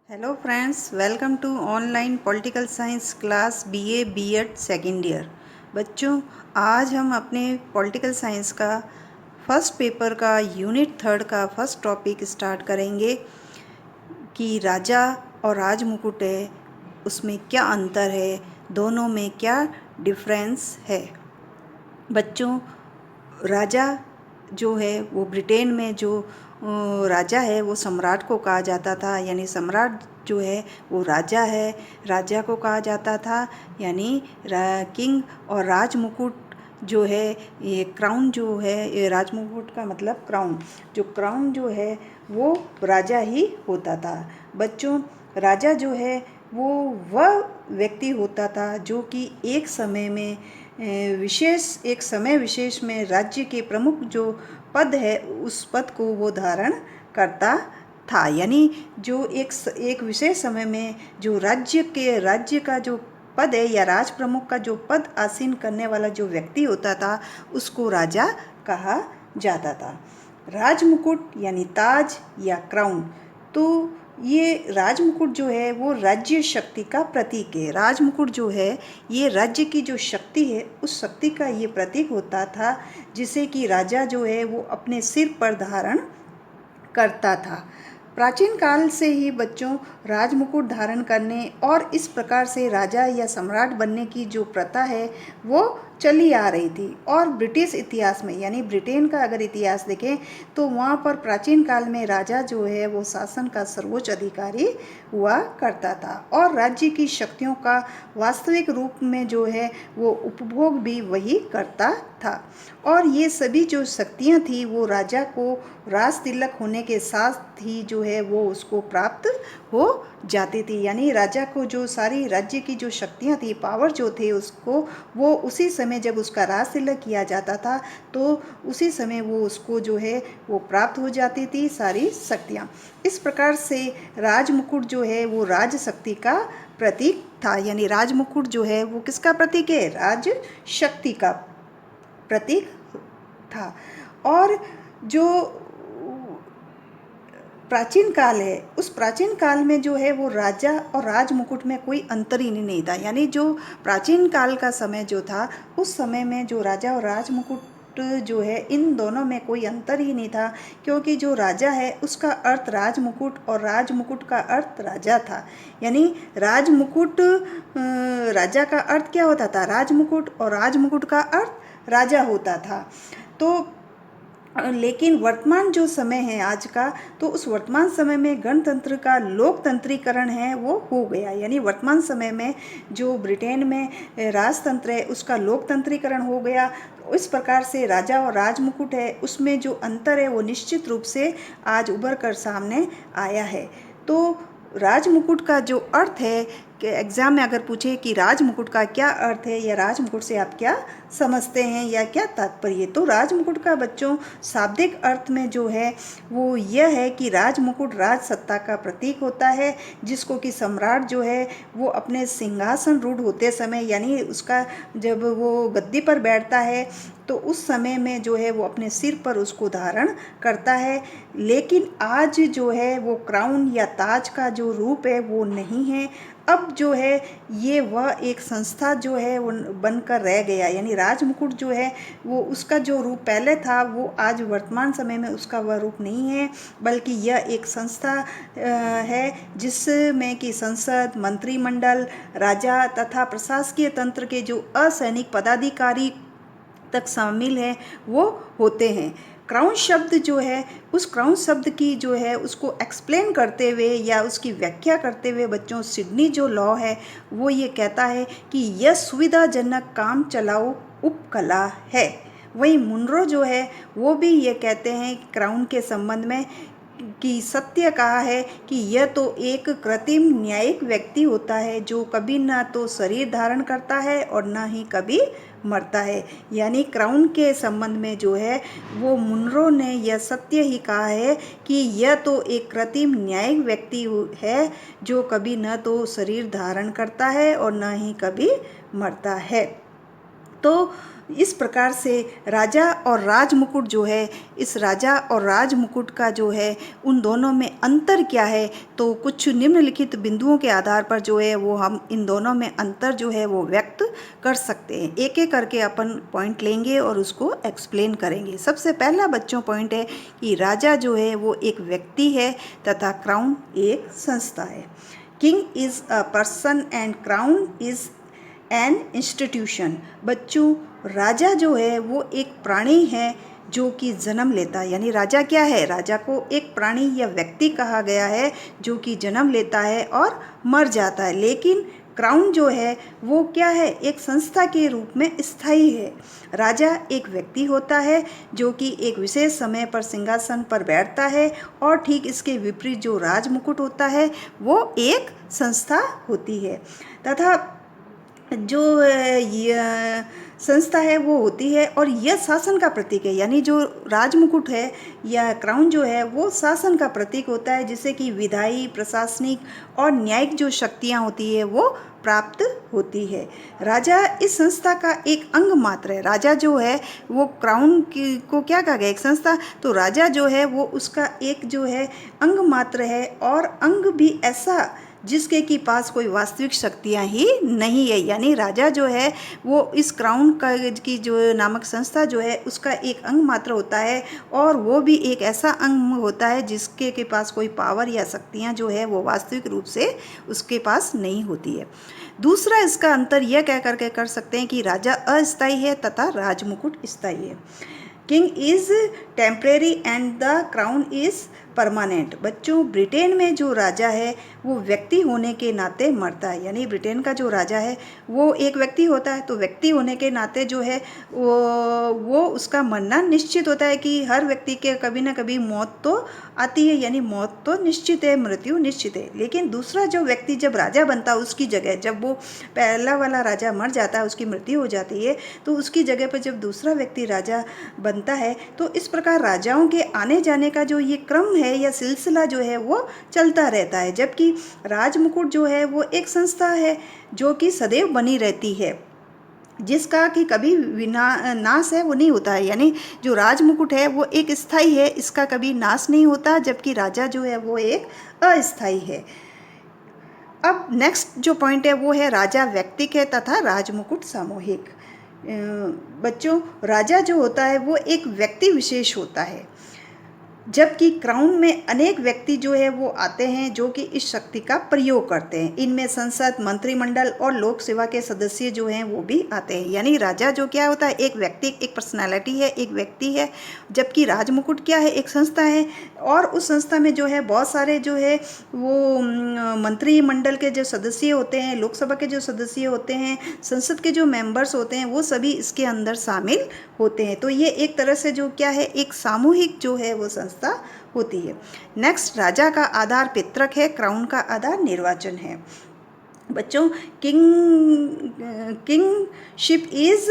Hello friends, welcome to online political science class BA BEd second year. बच्चों, आज हम अपने पॉलिटिकल साइंस का फर्स्ट पेपर का यूनिट थर्ड का फर्स्ट टॉपिक स्टार्ट करेंगे कि राजा और राजमुकुट है, उसमें क्या अंतर है, दोनों में क्या डिफरेंस है। बच्चों, राजा जो है वो ब्रिटेन में जो राजा है वो सम्राट को कहा जाता था, यानी सम्राट जो है वो राजा है, राजा को कहा जाता था, यानी किंग। और राजमुकुट जो है, ये क्राउन जो है, ये राजमुकुट का मतलब क्राउन, जो क्राउन जो है वो राजा ही होता था। बच्चों, राजा जो है वो वह व्यक्ति होता था जो कि एक समय में एक समय विशेष में राज्य के प्रमुख जो पद है उस पद को वो धारण करता था। यानी जो एक विशेष समय में जो राज्य का जो पद है या राज प्रमुख का जो पद आसीन करने वाला जो व्यक्ति होता था उसको राजा कहा जाता था। राजमुकुट यानी ताज या क्राउन, तो ये राजमुकुट जो है वो राज्य शक्ति का प्रतीक है। राजमुकुट जो है ये राज्य की जो शक्ति है उस शक्ति का ये प्रतीक होता था, जिसे कि राजा जो है वो अपने सिर पर धारण करता था। प्राचीन काल से ही बच्चों राजमुकुट धारण करने और इस प्रकार से राजा या सम्राट बनने की जो प्रथा है वो चली आ रही थी। और ब्रिटिश इतिहास में, यानी ब्रिटेन का अगर इतिहास देखें तो वहाँ पर प्राचीन काल में राजा जो है वो शासन का सर्वोच्च अधिकारी हुआ करता था और राज्य की शक्तियों का वास्तविक रूप में जो है वो उपभोग भी वही करता था। और ये सभी जो शक्तियाँ थी वो राजा को राज तिलक होने के साथ ही जो है वो उसको प्राप्त हो जाती थी। यानी राजा को जो सारी राज्य की जो शक्तियाँ थी, पावर जो थे, उसको वो उसी समय जब उसका राज तिलक किया जाता था तो उसी समय वो उसको जो है वो प्राप्त हो जाती थी सारी शक्तियाँ। इस प्रकार से राजमुकुट जो है वो राज शक्ति का प्रतीक था। यानी राजमुकुट जो है वो किसका प्रतीक है? राज शक्ति का प्रतीक था। और जो प्राचीन काल है उस प्राचीन काल में जो है वो राजा और राजमुकुट में कोई अंतर ही नहीं था। यानी जो प्राचीन काल का समय जो था उस समय में जो राजा और राजमुकुट जो है इन दोनों में कोई अंतर ही नहीं था, क्योंकि जो राजा है उसका अर्थ राजमुकुट और राजमुकुट का अर्थ राजा था। यानी राजमुकुट राजा का अर्थ क्या होता था? राजमुकुट, और राजमुकुट का अर्थ राजा होता था। तो लेकिन वर्तमान जो समय है आज का, तो उस वर्तमान समय में गणतंत्र का लोकतंत्रीकरण है वो हो गया। यानी वर्तमान समय में जो ब्रिटेन में राजतंत्र है उसका लोकतंत्रीकरण हो गया। इस प्रकार से राजा और राजमुकुट है उसमें जो अंतर है वो निश्चित रूप से आज उभर कर सामने आया है। तो राजमुकुट का जो अर्थ है कि एग्ज़ाम में अगर पूछे कि राजमुकुट का क्या अर्थ है या राजमुकुट से आप क्या समझते हैं या क्या तात्पर्य, तो राजमुकुट का बच्चों शाब्दिक अर्थ में जो है वो यह है कि राजमुकुट राज सत्ता का प्रतीक होता है, जिसको कि सम्राट जो है वो अपने सिंहासन रूढ़ होते समय, यानी उसका जब वो गद्दी पर बैठता है तो उस समय में जो है वो अपने सिर पर उसको धारण करता है। लेकिन आज जो है वो क्राउन या ताज का जो रूप है वो नहीं है। अब जो है ये वह एक संस्था जो है वो बनकर रह गया। यानी राजमुकुट जो है वो उसका जो रूप पहले था वो आज वर्तमान समय में उसका वह रूप नहीं है, बल्कि यह एक संस्था है जिसमें कि संसद, मंत्रिमंडल, राजा तथा प्रशासकीय तंत्र के जो असैनिक पदाधिकारी तक शामिल हैं वो होते हैं। क्राउन शब्द जो है उस क्राउन शब्द की जो है उसको एक्सप्लेन करते हुए या उसकी व्याख्या करते हुए बच्चों सिडनी जो लॉ है वो ये कहता है कि यह सुविधाजनक काम चलाऊ उपकला है। वहीं मुनरो जो है वो भी ये कहते हैं क्राउन के संबंध में कि सत्य कहा है कि यह तो एक कृत्रिम न्यायिक व्यक्ति होता है जो कभी ना तो शरीर धारण करता है और ना ही कभी मरता है। यानी क्राउन के संबंध में जो है वो मुनरो ने यह सत्य ही कहा है कि यह तो एक कृत्रिम न्यायिक व्यक्ति है जो कभी न तो शरीर धारण करता है और न ही कभी मरता है। तो इस प्रकार से राजा और राज मुकुट जो है, इस राजा और राज मुकुट का जो है उन दोनों में अंतर क्या है, तो कुछ निम्नलिखित बिंदुओं के आधार पर जो है वो हम इन दोनों में अंतर जो है वो व्यक्त कर सकते हैं। एक एक करके अपन पॉइंट लेंगे और उसको एक्सप्लेन करेंगे। सबसे पहला बच्चों पॉइंट है कि राजा जो है वो एक व्यक्ति है तथा क्राउन एक संस्था है। King is a person and crown is an institution. बच्चों, राजा जो है वो एक प्राणी है जो कि जन्म लेता है, यानी राजा क्या है, राजा को एक प्राणी या व्यक्ति कहा गया है जो कि जन्म लेता है और मर जाता है। लेकिन क्राउन जो है वो क्या है, एक संस्था के रूप में स्थायी है। राजा एक व्यक्ति होता है जो कि एक विशेष समय पर सिंहासन पर बैठता है, और ठीक इसके विपरीत जो राज मुकुट होता है वो एक संस्था होती है, तथा जो ये संस्था है वो होती है और यह शासन का प्रतीक है। यानी जो राजमुकुट है या क्राउन जो है वो शासन का प्रतीक होता है, जिससे कि विधायी, प्रशासनिक और न्यायिक जो शक्तियाँ होती है वो प्राप्त होती है। राजा इस संस्था का एक अंग मात्र है। राजा जो है वो क्राउन को क्या कहा गया, एक संस्था, तो राजा जो है वो उसका एक जो है अंग मात्र है, और अंग भी ऐसा जिसके की पास कोई वास्तविक शक्तियाँ ही नहीं है। यानी राजा जो है वो इस क्राउन का की जो नामक संस्था जो है उसका एक अंग मात्र होता है, और वो भी एक ऐसा अंग होता है जिसके के पास कोई पावर या शक्तियाँ जो है वो वास्तविक रूप से उसके पास नहीं होती है। दूसरा इसका अंतर यह कह करके कर सकते हैं कि राजा अस्थायी है तथा राजमुकुट स्थायी है। King is temporary and the crown is permanent. बच्चों, ब्रिटेन में जो राजा है वो व्यक्ति होने के नाते मरता है। यानी ब्रिटेन का जो राजा है वो एक व्यक्ति होता है, तो व्यक्ति होने के नाते जो है वो उसका मरना निश्चित होता है कि हर व्यक्ति के कभी ना कभी मौत तो आती है, यानी मौत तो निश्चित है, मृत्यु निश्चित है। लेकिन दूसरा जो व्यक्ति जब राजा बनता है उसकी जगह, जब वो पहला वाला राजा मर जाता है, उसकी मृत्यु हो जाती है, तो उसकी जगह पर जब दूसरा व्यक्ति राजा बनता है, तो इस प्रकार राजाओं के आने जाने का जो ये क्रम है या सिलसिला जो है वो चलता रहता है। जबकि राजमुकुट जो है वो एक संस्था है जो कि सदैव बनी रहती है, जिसका कि कभी नाश है वो नहीं होता है। यानी जो राजमुकुट है वो एक स्थायी है, इसका कभी नाश नहीं होता, जबकि राजा जो है वो एक अस्थायी है। अब नेक्स्ट जो पॉइंट है वो है राजा व्यक्तिक है तथा राजमुकुट सामूहिक। बच्चों, राजा जो होता है वो एक व्यक्ति विशेष होता है, जबकि क्राउन में अनेक व्यक्ति जो है वो आते हैं जो कि इस शक्ति का प्रयोग करते हैं। इनमें संसद, मंत्रिमंडल और लोक सेवा के सदस्य जो हैं वो भी आते हैं। यानी राजा जो क्या होता है, एक व्यक्ति, एक पर्सनालिटी है, एक व्यक्ति है, जबकि राजमुकुट क्या है, एक संस्था है, और उस संस्था में जो है बहुत सारे जो है वो मंत्रिमंडल के जो सदस्य होते हैं, लोकसभा के जो सदस्य होते हैं, संसद के जो मेंबर्स होते हैं, वो सभी इसके अंदर शामिल होते हैं। तो ये एक तरह से जो क्या है, एक सामूहिक जो है वो संस्था होती है। नेक्स्ट, राजा का आधार पितृक है, क्राउन का आधार निर्वाचन है। बच्चों, kingship is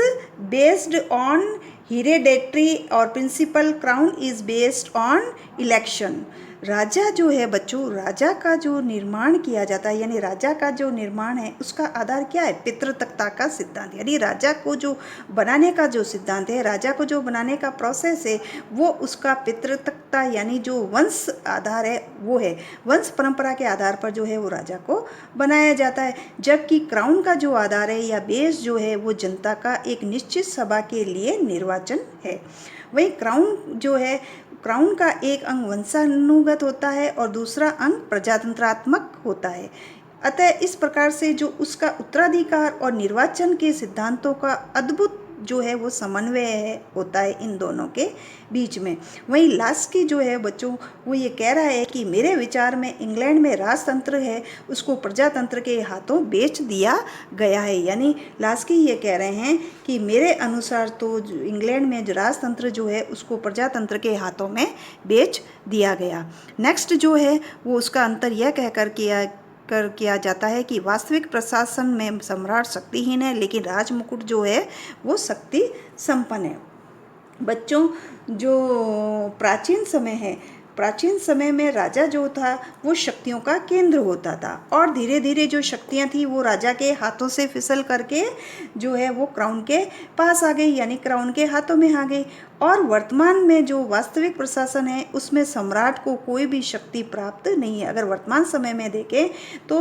based on hereditary और principle, crown is based on election. राजा जो है बच्चों, राजा का जो निर्माण किया जाता है, यानी राजा का जो निर्माण है उसका आधार क्या है, पितृतक्ता का सिद्धांत। यानी राजा को जो बनाने का जो सिद्धांत है, राजा को जो बनाने का प्रोसेस है, वो उसका पितृतक्ता यानी जो वंश आधार है वो है। वंश परंपरा के आधार पर जो है वो राजा को बनाया जाता है। जबकि क्राउन का जो आधार है या बेस जो है वो जनता का एक निश्चित सभा के लिए निर्वाचन है। वहीं क्राउन जो है, क्राउन का एक अंग वंशानुगत होता है और दूसरा अंग प्रजातंत्रात्मक होता है। अतः इस प्रकार से जो उसका उत्तराधिकार और निर्वाचन के सिद्धांतों का अद्भुत जो है वो समन्वय होता है इन दोनों के बीच में। वहीं लास्की जो है बच्चों, वो ये कह रहा है कि मेरे विचार में इंग्लैंड में राजतंत्र है उसको प्रजातंत्र के हाथों बेच दिया गया है। यानी लास्की ये कह रहे हैं कि मेरे अनुसार तो इंग्लैंड में जो राजतंत्र जो है उसको प्रजातंत्र के हाथों में बेच दिया गया। नेक्स्ट जो है वो उसका अंतर यह कहकर किया जाता है कि वास्तविक प्रशासन में सम्राट शक्तिहीन है, लेकिन राजमुकुट जो है वो शक्ति संपन्न है। बच्चों, जो प्राचीन समय है प्राचीन समय में राजा जो था वो शक्तियों का केंद्र होता था और धीरे धीरे जो शक्तियाँ थी वो राजा के हाथों से फिसल करके जो है वो क्राउन के पास आ गई, यानी क्राउन के हाथों में आ गई। और वर्तमान में जो वास्तविक प्रशासन है उसमें सम्राट को कोई भी शक्ति प्राप्त नहीं है। अगर वर्तमान समय में देखें तो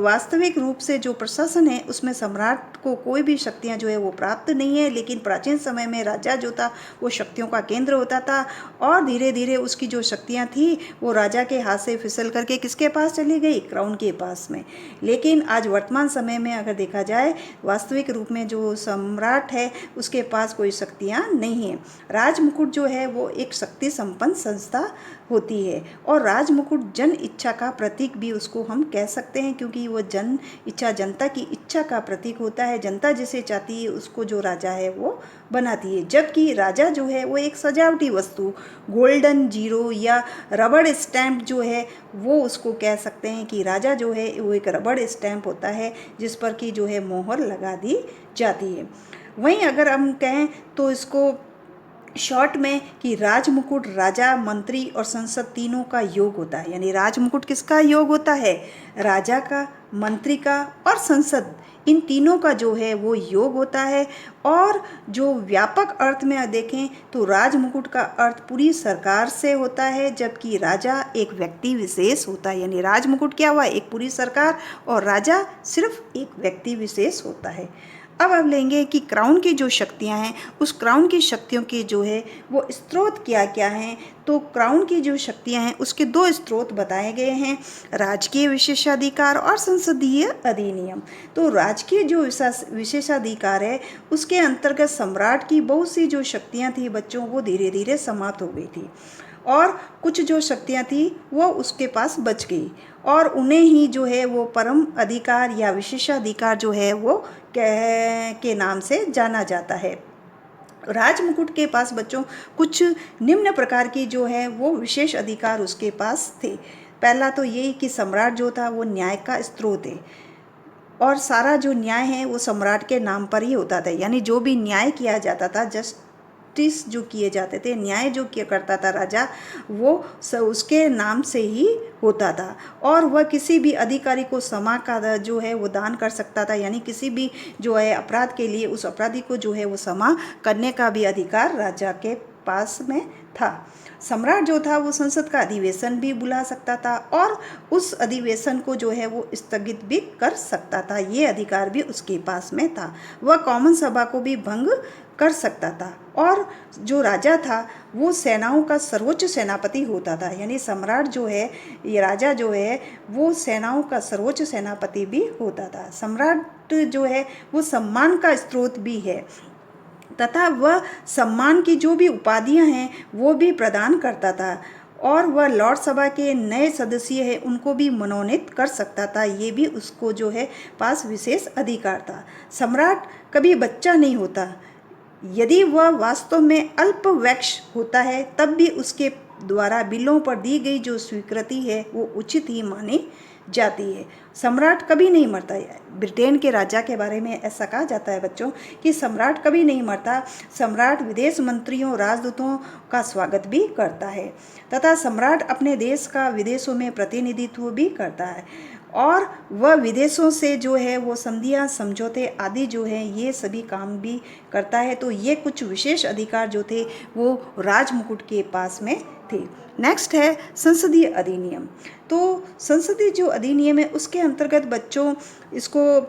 वास्तविक रूप से जो प्रशासन है उसमें सम्राट को कोई भी शक्तियां जो है वो प्राप्त नहीं है, लेकिन प्राचीन समय में राजा जो था वो शक्तियों का केंद्र होता था और धीरे धीरे उसकी जो शक्तियां थी वो राजा के हाथ से फिसल करके किसके पास चली गई, क्राउन के पास में। लेकिन आज वर्तमान समय में अगर देखा जाए वास्तविक रूप में जो सम्राट है उसके पास कोई शक्तियां नहीं है। राज मुकुट जो है वो एक शक्ति संपन्न संस्था होती है और राज मुकुट जन इच्छा का प्रतीक भी उसको हम कह सकते हैं, क्योंकि वो जन इच्छा, जनता की इच्छा का प्रतीक होता है। जनता जिसे चाहती है उसको जो राजा है वो बनाती है। जबकि राजा जो है वो एक सजावटी वस्तु, गोल्डन जीरो या रबड़ स्टैम्प जो है वो उसको कह सकते हैं कि राजा जो है वो एक रबड़ स्टैम्प होता है जिस पर कि जो है मोहर लगा दी जाती है। वहीं अगर हम कहें तो इसको शॉर्ट में कि राज मुकुट राजा, मंत्री और संसद तीनों का योग होता है। यानी राज मुकुट किसका योग होता है, राजा का, मंत्री का और संसद, इन तीनों का जो है वो योग होता है। और जो व्यापक अर्थ में देखें तो राज मुकुट का अर्थ पूरी सरकार से होता है, जबकि राजा एक व्यक्ति विशेष होता है। यानी राज मुकुट क्या हुआ, एक पूरी सरकार, और राजा सिर्फ एक व्यक्ति विशेष होता है। अब हम लेंगे कि क्राउन की जो शक्तियां हैं उस क्राउन की शक्तियों के जो है वो स्रोत क्या क्या हैं। तो क्राउन की जो शक्तियां हैं उसके दो स्रोत बताए गए हैं, राजकीय विशेषाधिकार और संसदीय अधिनियम। तो राजकीय जो विशेषाधिकार है उसके अंतर्गत सम्राट की बहुत सी जो शक्तियां थी बच्चों वो धीरे धीरे समाप्त हो गई थी और कुछ जो शक्तियां थी वो उसके पास बच गई और उन्हें ही जो है वो परम अधिकार या विशेषाधिकार जो है वो के नाम से जाना जाता है। राज मुकुट के पास बच्चों कुछ निम्न प्रकार की जो है वो विशेष अधिकार उसके पास थे। पहला तो यही कि सम्राट जो था वो न्याय का स्रोत है और सारा जो न्याय है वो सम्राट के नाम पर ही होता था। यानी जो भी न्याय किया जाता था, जस्टिस जो किए जाते थे, न्याय जो किया करता था राजा, वो उसके नाम से ही होता था और वह किसी भी अधिकारी को क्षमा का जो है वो दान कर सकता था। यानी किसी भी जो है अपराध के लिए उस अपराधी को जो है वो क्षमा करने का भी अधिकार राजा के पास में था। सम्राट जो था वो संसद का अधिवेशन भी बुला सकता था और उस अधिवेशन को जो है वो स्थगित भी कर सकता था, ये अधिकार भी उसके पास में था। वह कॉमन सभा को भी भंग कर सकता था और जो राजा था वो सेनाओं का सर्वोच्च सेनापति होता था। यानी सम्राट जो है, ये राजा जो है वो सेनाओं का सर्वोच्च सेनापति भी होता था। सम्राट जो है वो सम्मान का स्रोत भी है तथा वह सम्मान की जो भी उपाधियां हैं वो भी प्रदान करता था और वह लॉर्ड सभा के नए सदस्य हैं उनको भी मनोनीत कर सकता था। ये भी उसको जो है पास विशेष अधिकार था। सम्राट कभी बच्चा नहीं होता, यदि वह वास्तव में अल्पवयस्क होता है तब भी उसके द्वारा बिलों पर दी गई जो स्वीकृति है वो उचित ही मानी जाती है। सम्राट कभी नहीं मरता है। ब्रिटेन के राजा के बारे में ऐसा कहा जाता है बच्चों कि सम्राट कभी नहीं मरता। सम्राट विदेश मंत्रियों, राजदूतों का स्वागत भी करता है तथा सम्राट अपने देश का विदेशों में प्रतिनिधित्व भी करता है और वह विदेशों से जो है वो संधियां, समझौते आदि जो है ये सभी काम भी करता है। तो ये कुछ विशेष अधिकार जो थे वो राज मुकुट के पास में थे। नेक्स्ट है संसदीय अधिनियम। तो संसदीय जो अधिनियम है उसके अंतर्गत बच्चों इसको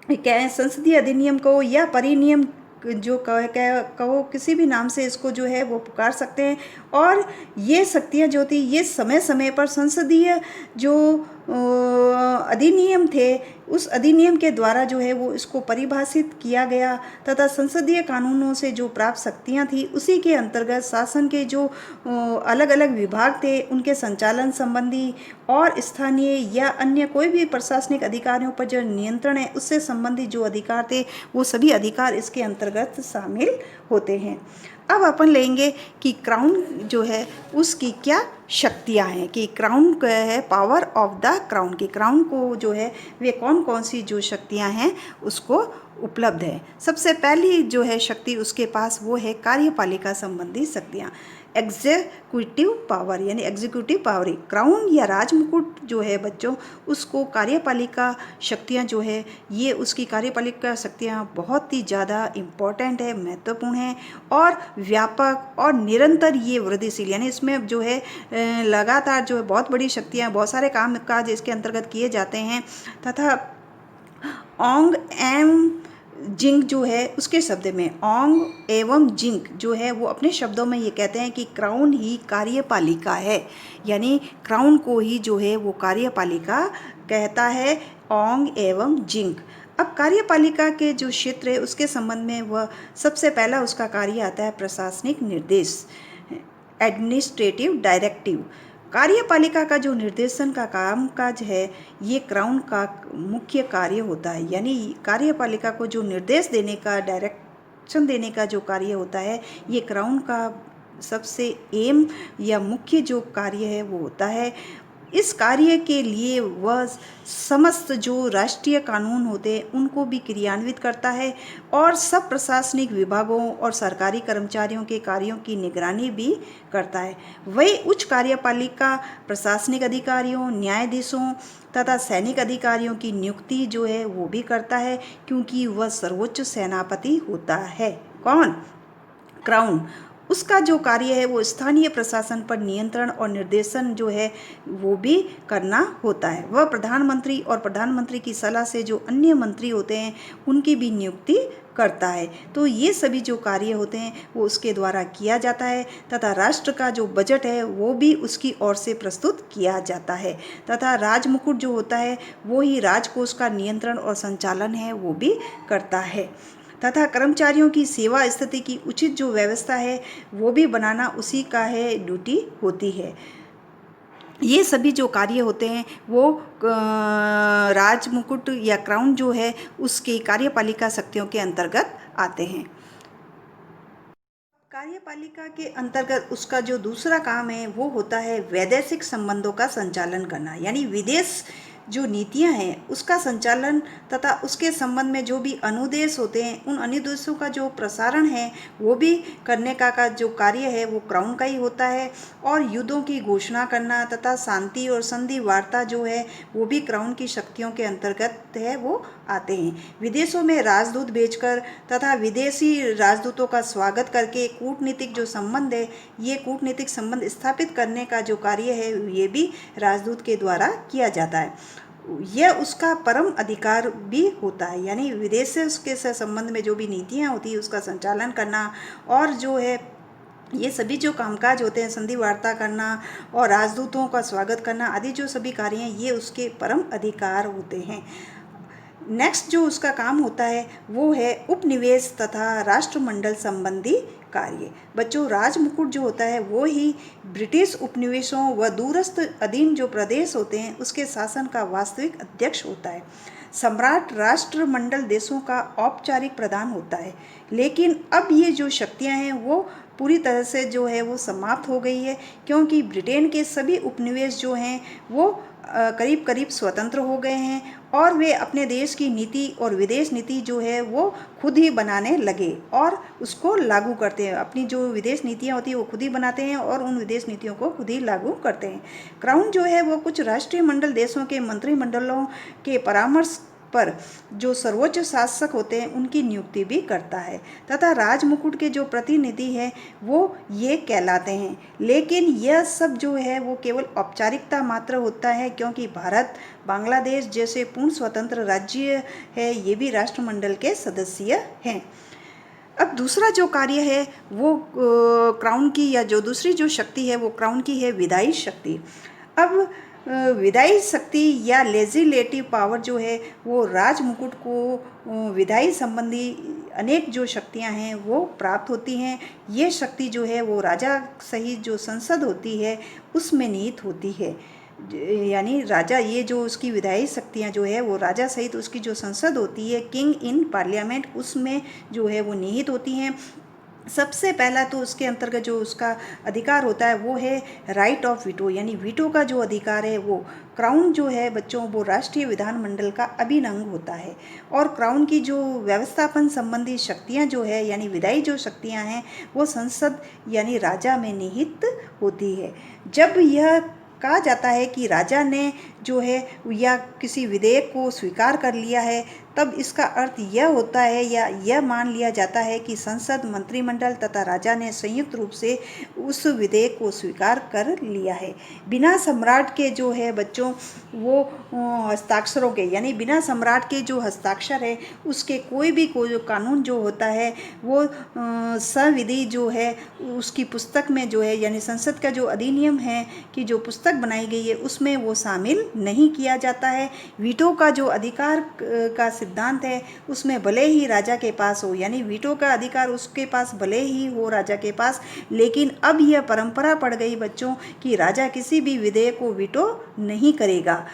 क्या है, संसदीय अधिनियम को या परिनियम जो कहो किसी भी नाम से इसको जो है वो पुकार सकते हैं और ये शक्तियाँ जो थी ये समय समय पर संसदीय जो अधिनियम थे उस अधिनियम के द्वारा जो है वो इसको परिभाषित किया गया तथा संसदीय कानूनों से जो प्राप्त शक्तियाँ थी उसी के अंतर्गत शासन के जो अलग अलग विभाग थे उनके संचालन संबंधी और स्थानीय या अन्य कोई भी प्रशासनिक अधिकारियों पर जो नियंत्रण है उससे संबंधित जो अधिकार थे वो सभी अधिकार इसके अंतर्गत शामिल होते हैं। अब अपन लेंगे कि क्राउन जो है उसकी क्या शक्तियां हैं, कि क्राउन है पावर ऑफ द क्राउन, की क्राउन को जो है वे कौन कौन सी जो शक्तियां हैं उसको उपलब्ध है। सबसे पहली जो है शक्ति उसके पास वो है कार्यपालिका संबंधी शक्तियां। एग्जीक्यूटिव पावर, यानी एग्जीक्यूटिव पावर। क्राउन या राजमुकुट जो है बच्चों, उसको कार्यपालिका शक्तियाँ जो है, ये उसकी कार्यपालिका शक्तियाँ बहुत ही ज़्यादा इम्पॉर्टेंट है, महत्वपूर्ण है और व्यापक और निरंतर ये वृद्धिशील, यानी इसमें जो है लगातार जो है बहुत बड़ी शक्तियाँ, बहुत सारे काम काज इसके अंतर्गत किए जाते हैं। तथा ओंग एम जिंक जो है, उसके शब्द में ओंग एवं जिंक जो है वो अपने शब्दों में ये कहते हैं कि क्राउन ही कार्यपालिका है, यानी क्राउन को ही जो है वो कार्यपालिका कहता है, ओंग एवं जिंक। अब कार्यपालिका के जो क्षेत्र है उसके संबंध में वह सबसे पहला उसका कार्य आता है प्रशासनिक निर्देश, एडमिनिस्ट्रेटिव डायरेक्टिव। कार्यपालिका का जो निर्देशन का कामकाज है ये क्राउन का मुख्य कार्य होता है, यानी कार्यपालिका को जो निर्देश देने का, डायरेक्शन देने का जो कार्य होता है, ये क्राउन का सबसे एम या मुख्य जो कार्य है वो होता है। इस कार्य के लिए वह समस्त जो राष्ट्रीय कानून होते हैं उनको भी क्रियान्वित करता है और सब प्रशासनिक विभागों और सरकारी कर्मचारियों के कार्यों की निगरानी भी करता है। वही उच्च कार्यपालिका प्रशासनिक अधिकारियों, न्यायाधीशों तथा सैनिक अधिकारियों की नियुक्ति जो है वो भी करता है, क्योंकि वह सर्वोच्च सेनापति होता है। कौन? क्राउन। उसका जो कार्य है वो स्थानीय प्रशासन पर नियंत्रण और निर्देशन जो है वो भी करना होता है। वह प्रधानमंत्री और प्रधानमंत्री की सलाह से जो अन्य मंत्री होते हैं उनकी भी नियुक्ति करता है। तो ये सभी जो कार्य होते हैं वो उसके द्वारा किया जाता है तथा राष्ट्र का जो बजट है वो भी उसकी ओर से प्रस्तुत किया जाता है तथा राजमुकुट जो होता है वो ही राजकोष का नियंत्रण और संचालन है वो भी करता है तथा कर्मचारियों की सेवा स्थिति की उचित जो व्यवस्था है वो भी बनाना उसी का है ड्यूटी होती है। ये सभी जो कार्य होते हैं वो राजमुकुट या क्राउन जो है उसकी कार्यपालिका शक्तियों के अंतर्गत आते हैं। कार्यपालिका के अंतर्गत उसका जो दूसरा काम है वो होता है वैदेशिक संबंधों का संचालन करना, यानी विदेश जो नीतियां हैं उसका संचालन तथा उसके संबंध में जो भी अनुदेश होते हैं उन अनुदेशों का जो प्रसारण है वो भी करने का जो कार्य है वो क्राउन का ही होता है। और युद्धों की घोषणा करना तथा शांति और संधि वार्ता जो है वो भी क्राउन की शक्तियों के अंतर्गत है वो आते हैं। विदेशों में राजदूत भेजकर तथा विदेशी राजदूतों का स्वागत करके कूटनीतिक जो संबंध है ये कूटनीतिक संबंध स्थापित करने का जो कार्य है ये भी राजदूत के द्वारा किया जाता है। यह उसका परम अधिकार भी होता है, यानी विदेश से उसके संबंध में जो भी नीतियाँ होती है उसका संचालन करना और जो है ये सभी जो कामकाज होते हैं, संधि वार्ता करना और राजदूतों का स्वागत करना आदि जो सभी कार्य हैं ये उसके परम अधिकार होते हैं। नेक्स्ट जो उसका काम होता है वो है उपनिवेश तथा राष्ट्रमंडल संबंधी कार्य। बच्चों, राजमुकुट जो होता है वो ही ब्रिटिश उपनिवेशों व दूरस्थ अधीन जो प्रदेश होते हैं उसके शासन का वास्तविक अध्यक्ष होता है। सम्राट राष्ट्रमंडल देशों का औपचारिक प्रधान होता है, लेकिन अब ये जो शक्तियां हैं वो पूरी तरह से जो है वो समाप्त हो गई है, क्योंकि ब्रिटेन के सभी उपनिवेश जो हैं वो करीब करीब स्वतंत्र हो गए हैं और वे अपने देश की नीति और विदेश नीति जो है वो खुद ही बनाने लगे और उसको लागू करते हैं। अपनी जो विदेश नीतियाँ होती हैं वो खुद ही बनाते हैं और उन विदेश नीतियों को खुद ही लागू करते हैं। क्राउन जो है वो कुछ राष्ट्रीय मंडल देशों के मंत्रिमंडलों के परामर्श पर जो सर्वोच्च शासक होते हैं उनकी नियुक्ति भी करता है तथा राजमुकुट के जो प्रतिनिधि हैं वो ये कहलाते हैं। लेकिन यह सब जो है वो केवल औपचारिकता मात्र होता है, क्योंकि भारत, बांग्लादेश जैसे पूर्ण स्वतंत्र राज्य है ये भी राष्ट्रमंडल के सदस्य हैं। अब दूसरा जो कार्य है वो क्राउन की या जो दूसरी जो शक्ति है वो क्राउन की है विधायी शक्ति। अब विधायी शक्ति या लेजिस्लेटिव पावर जो है वो राजमुकुट को विधायी संबंधी अनेक जो शक्तियां हैं वो प्राप्त होती हैं। ये शक्ति जो है वो राजा सहित जो संसद होती है उसमें निहित होती है, यानी राजा, ये जो उसकी विधायी शक्तियाँ जो है वो राजा सहित उसकी जो संसद होती है, किंग इन पार्लियामेंट, उसमें जो है वो निहित होती हैं। सबसे पहला तो उसके अंतर्गत जो उसका अधिकार होता है वो है राइट ऑफ वीटो, यानी वीटो का जो अधिकार है वो क्राउन जो है बच्चों वो राष्ट्रीय विधानमंडल का अभिन्न अंग होता है। और क्राउन की जो व्यवस्थापन संबंधी शक्तियां जो है यानी विधायी जो शक्तियां हैं वो संसद यानी राजा में निहित होती है। जब यह कहा जाता है कि राजा ने जो है या किसी विधेयक को स्वीकार कर लिया है, तब इसका अर्थ यह होता है या यह मान लिया जाता है कि संसद, मंत्रिमंडल तथा राजा ने संयुक्त रूप से उस विधेयक को स्वीकार कर लिया है। बिना सम्राट के जो है बच्चों वो हस्ताक्षरों के, यानी बिना सम्राट के जो हस्ताक्षर है उसके कोई भी कानून जो होता है वो संविधि जो है उसकी पुस्तक में जो है यानी संसद का जो अधिनियम है कि जो पुस्तक बनाई गई है उसमें वो शामिल नहीं किया जाता है। वीटो का जो अधिकार का सिद्धांत है उसमें भले ही राजा के पास हो, यानी वीटो का अधिकार उसके पास भले ही हो राजा के पास, लेकिन अब यह परंपरा पड़ गई बच्चों कि राजा किसी भी विधेयक को वीटो नहीं करेगा।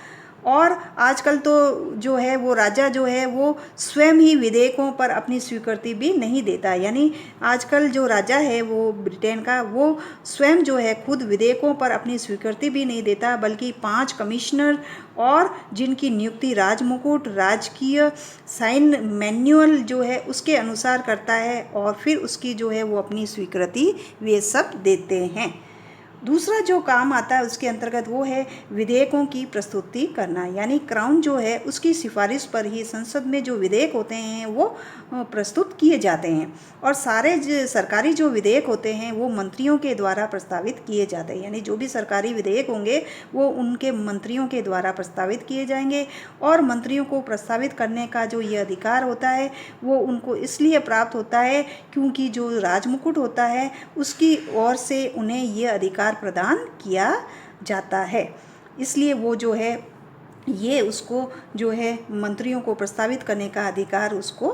और आजकल तो जो है वो राजा जो है वो स्वयं ही विधेयकों पर अपनी स्वीकृति भी नहीं देता, यानी आजकल जो राजा है वो ब्रिटेन का वो स्वयं जो है खुद विधेयकों पर अपनी स्वीकृति भी नहीं देता, बल्कि 5 कमिश्नर और जिनकी नियुक्ति राजमुकुट राजकीय साइन मैनुअल जो है उसके अनुसार करता है और फिर उसकी जो है वो अपनी स्वीकृति वे सब देते हैं। दूसरा जो काम आता है उसके अंतर्गत वो है विधेयकों की प्रस्तुति करना, यानी क्राउन जो है उसकी सिफारिश पर ही संसद में जो विधेयक होते हैं वो प्रस्तुत किए जाते हैं। और सारे सरकारी जो विधेयक होते हैं वो मंत्रियों के द्वारा प्रस्तावित किए जाते हैं, यानी जो भी सरकारी विधेयक होंगे वो उनके मंत्रियों के द्वारा प्रस्तावित किए जाएंगे। और मंत्रियों को प्रस्तावित करने का जो ये अधिकार होता है वो उनको इसलिए प्राप्त होता है क्योंकि जो राजमुकुट होता है उसकी ओर से उन्हें ये अधिकार प्रदान किया जाता है, इसलिए वो जो है ये उसको जो है मंत्रियों को प्रस्तावित करने का अधिकार उसको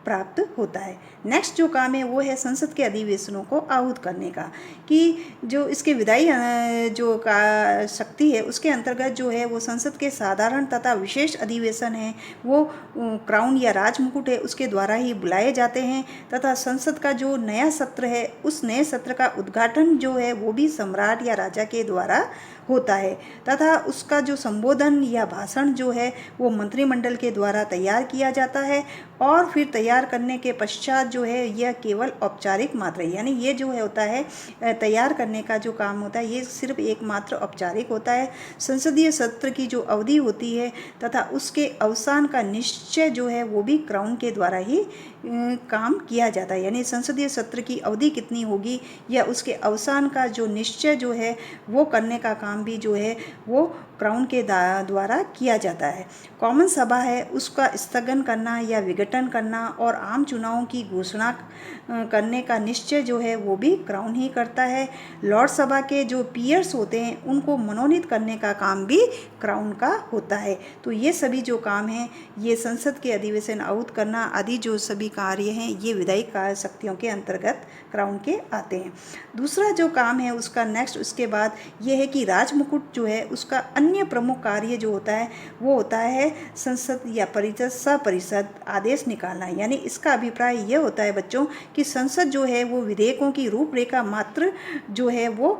प्राप्त होता है। नेक्स्ट जो काम है वो है संसद के अधिवेशनों को आहूत करने का, कि जो इसके विधायी जो का शक्ति है उसके अंतर्गत जो है वो संसद के साधारण तथा विशेष अधिवेशन है वो क्राउन या राजमुकुट है उसके द्वारा ही बुलाए जाते हैं, तथा संसद का जो नया सत्र है उस नए सत्र का उद्घाटन जो है वो भी सम्राट या राजा के द्वारा होता है, तथा उसका जो संबोधन या भाषण जो है वो मंत्रिमंडल के द्वारा तैयार किया जाता है। और फिर तैयार करने के पश्चात जो है यह केवल औपचारिक मात्र है, यानी ये जो है होता है तैयार करने का जो काम होता है ये सिर्फ एकमात्र औपचारिक होता है। संसदीय सत्र की जो अवधि होती है तथा उसके अवसान का निश्चय जो है वो भी क्राउन के द्वारा ही काम किया जाता है, यानी संसदीय सत्र की अवधि कितनी होगी या उसके अवसान का जो निश्चय जो है वो करने का काम भी जो है वो क्राउन के द्वारा किया जाता है। कॉमन सभा है उसका स्थगन करना या विघटन करना और आम चुनावों की घोषणा करने का निश्चय जो है वो भी क्राउन ही करता है। लॉर्ड सभा के जो पीयर्स होते हैं उनको मनोनीत करने का काम भी क्राउन का होता है। तो ये सभी जो काम हैं ये संसद के अधिवेशन आहूत करना आदि जो सभी कार्य हैं ये विधायी कार्य शक्तियों के अंतर्गत क्राउन के आते हैं। दूसरा जो काम है उसका नेक्स्ट उसके बाद ये है कि राजमुकुट जो है उसका अन्य प्रमुख कार्य जो होता है वो होता है संसद या परिषद सपरिषद आदेश निकालना, यानी इसका अभिप्राय यह होता है बच्चों कि संसद जो है वो विधेयकों की रूपरेखा मात्र जो है वो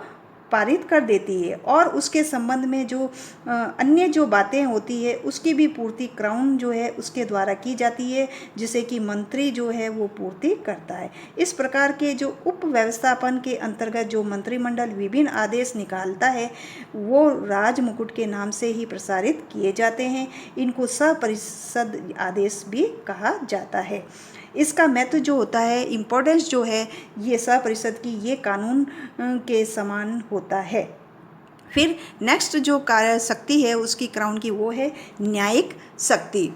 पारित कर देती है और उसके संबंध में जो अन्य जो बातें होती है उसकी भी पूर्ति क्राउन जो है उसके द्वारा की जाती है, जिसे कि मंत्री जो है वो पूर्ति करता है। इस प्रकार के जो उप व्यवस्थापन के अंतर्गत जो मंत्रिमंडल विभिन्न आदेश निकालता है वो राजमुकुट के नाम से ही प्रसारित किए जाते हैं। इनको सपरिषद आदेश भी कहा जाता है। इसका महत्व जो होता है इम्पोर्टेंस जो है ये सपरिषद की ये कानून के समान होता है। फिर नेक्स्ट जो कार्य शक्ति है उसकी क्राउन की वो है न्यायिक शक्ति।